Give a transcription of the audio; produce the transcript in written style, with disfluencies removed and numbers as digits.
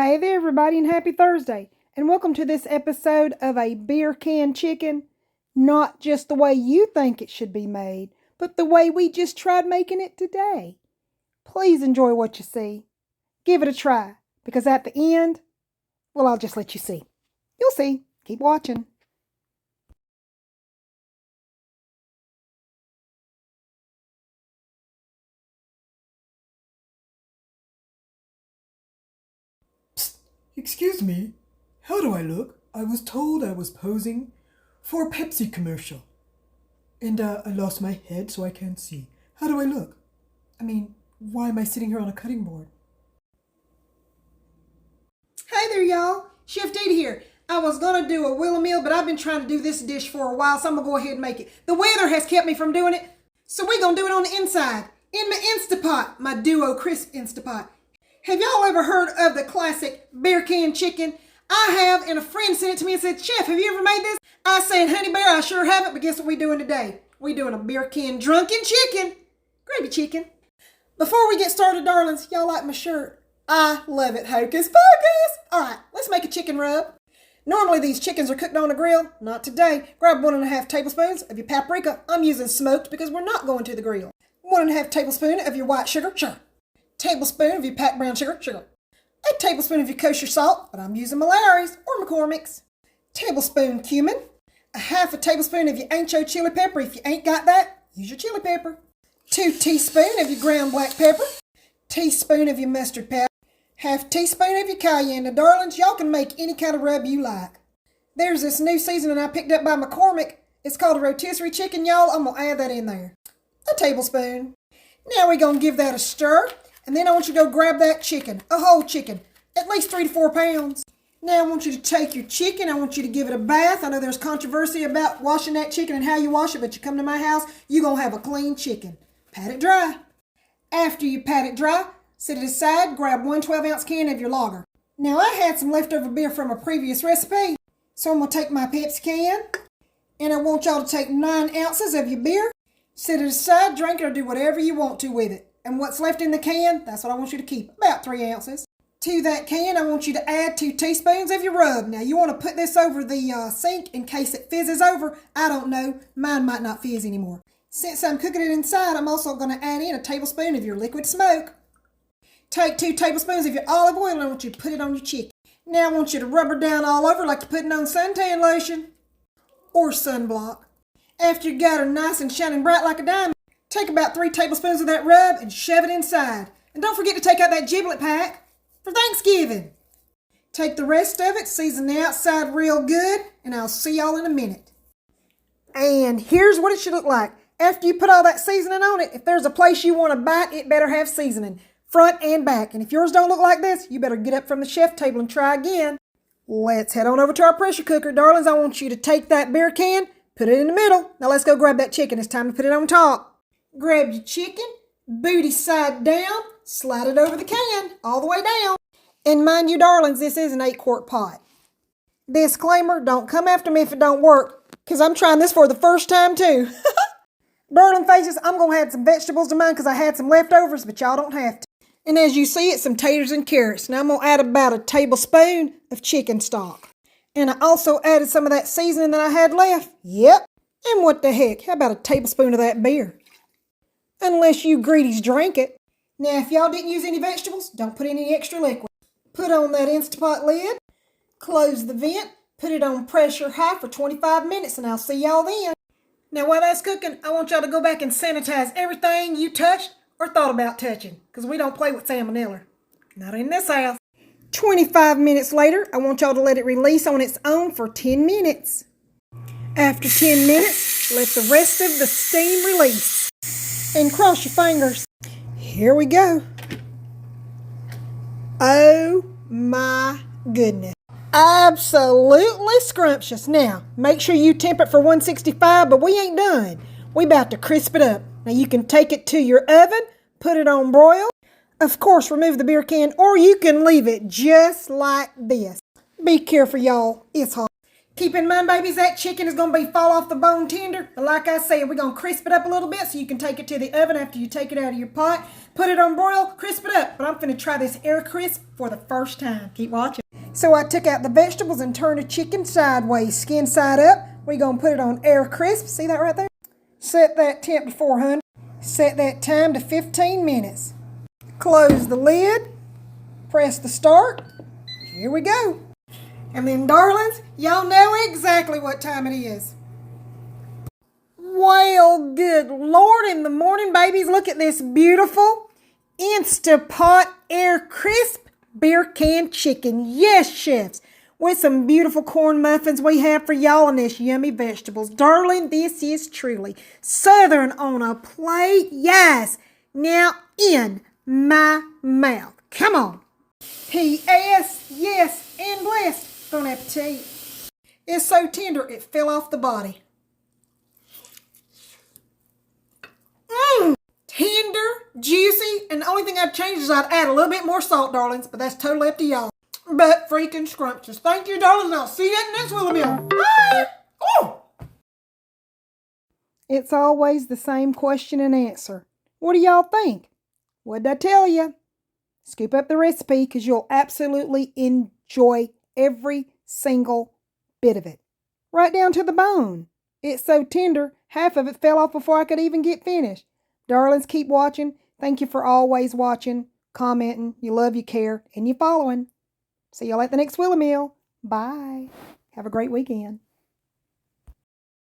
Hey there, everybody, and happy Thursday, and welcome to this episode of a beer can chicken. Not just the way you think it should be made, but the way we just tried making it today. Please enjoy what you see. Give it a try, because at the end, well, I'll just let you see. You'll see. Keep watching. Excuse me, how do I look? I was told I was posing for a Pepsi commercial. And I lost my head so I can't see. How do I look? I mean, why am I sitting here on a cutting board? Hey there, y'all. Chef Dita here. I was going to do a Willa meal, but I've been trying to do this dish for a while, so I'm going to go ahead and make it. The weather has kept me from doing it, so we're going to do it on the inside. In my Instapot, my Duo Crisp Instapot. Have y'all ever heard of the classic beer can chicken? I have, and a friend sent it to me and said, Chef, have you ever made this? I said, honey bear, I sure haven't, but guess what we're doing today? We're doing a beer can drunken chicken. Gravy chicken. Before we get started, darlings, y'all like my shirt? I love it. Hocus pocus. All right, let's make a chicken rub. Normally these chickens are cooked on a grill. Not today. Grab 1.5 tablespoons of your paprika. I'm using smoked because we're not going to the grill. 1.5 tablespoon of your white sugar. Sure. Tablespoon of your packed brown sugar. A tablespoon of your kosher salt, but I'm using Mallory's or McCormick's. Tablespoon cumin. A half a tablespoon of your ancho chili pepper. If you ain't got that, use your chili pepper. 2 teaspoons of your ground black pepper. Teaspoon of your mustard powder. Half teaspoon of your cayenne. Now, darlings, y'all can make any kind of rub you like. There's this new seasoning I picked up by McCormick. It's called a rotisserie chicken, y'all. I'm going to add that in there. A tablespoon. Now we're going to give that a stir. And then I want you to go grab that chicken, a whole chicken, at least 3 to 4 pounds. Now I want you to take your chicken, I want you to give it a bath. I know there's controversy about washing that chicken and how you wash it, but you come to my house, you're going to have a clean chicken. Pat it dry. After you pat it dry, set it aside, grab 1 12-ounce can of your lager. Now I had some leftover beer from a previous recipe, so I'm going to take my Pepsi can, and I want y'all to take 9 ounces of your beer, set it aside, drink it, or do whatever you want to with it. And what's left in the can, that's what I want you to keep, about 3 ounces. To that can, I want you to add 2 teaspoons of your rub. Now, you want to put this over the sink in case it fizzes over. I don't know. Mine might not fizz anymore. Since I'm cooking it inside, I'm also going to add in a tablespoon of your liquid smoke. Take 2 tablespoons of your olive oil, and I want you to put it on your chicken. Now, I want you to rub her down all over like you're putting on suntan lotion or sunblock. After you got her nice and shining bright like a diamond, take about 3 tablespoons of that rub and shove it inside. And don't forget to take out that giblet pack for Thanksgiving. Take the rest of it, season the outside real good, and I'll see y'all in a minute. And here's what it should look like. After you put all that seasoning on it, if there's a place you want to bite, it better have seasoning, front and back. And if yours don't look like this, you better get up from the chef table and try again. Let's head on over to our pressure cooker. Darlings, I want you to take that beer can, put it in the middle. Now let's go grab that chicken. It's time to put it on top. Grab your chicken, booty side down, slide it over the can, all the way down. And mind you, darlings, this is an 8-quart pot. Disclaimer, don't come after me if it don't work, because I'm trying this for the first time too. Darling faces, I'm going to add some vegetables to mine because I had some leftovers, but y'all don't have to. And as you see, it's some taters and carrots. Now I'm going to add about a tablespoon of chicken stock. And I also added some of that seasoning that I had left. Yep. And what the heck, how about a tablespoon of that beer? Unless you greedies drink it. Now, if y'all didn't use any vegetables, don't put any extra liquid. Put on that Instapot lid, close the vent, put it on pressure high for 25 minutes, and I'll see y'all then. Now, while that's cooking, I want y'all to go back and sanitize everything you touched or thought about touching, because we don't play with salmonella. Not in this house. 25 minutes later, I want y'all to let it release on its own for 10 minutes. After 10 minutes, let the rest of the steam release. And cross your fingers. Here we go. Oh my goodness. Absolutely scrumptious. Now, make sure you temp it for 165, but we ain't done. We about to crisp it up. Now you can take it to your oven, put it on broil. Of course, remove the beer can, or you can leave it just like this. Be careful, y'all. It's hot. Keep in mind, babies, that chicken is going to be fall off the bone tender. But like I said, we're going to crisp it up a little bit so you can take it to the oven after you take it out of your pot. Put it on broil, crisp it up. But I'm going to try this air crisp for the first time. Keep watching. So I took out the vegetables and turned the chicken sideways, skin side up. We're going to put it on air crisp. See that right there? Set that temp to 400. Set that time to 15 minutes. Close the lid. Press the start. Here we go. And then, darlings, y'all know exactly what time it is. Well, good Lord, in the morning, babies, look at this beautiful Instapot air crisp beer can chicken. Yes, chefs, with some beautiful corn muffins we have for y'all and this yummy vegetables. Darling, this is truly Southern on a plate. Yes, now in my mouth. Come on. P.S. Yes, and blessed. Bon appetit. It's so tender it fell off the body. Tender, juicy, and the only thing I'd change is I'd add a little bit more salt, darlings, but that's totally up to y'all. But freaking scrumptious. Thank you, darlings, and I'll see you at the next Willow Meal. Bye! Oh! It's always the same question and answer. What do y'all think? What'd I tell you? Scoop up the recipe because you'll absolutely enjoy every single bit of it. Right down to the bone. It's so tender, half of it fell off before I could even get finished. Darlings, keep watching. Thank you for always watching, commenting. You love, you care, and you following. See y'all at the next Willow Meal. Bye. Have a great weekend.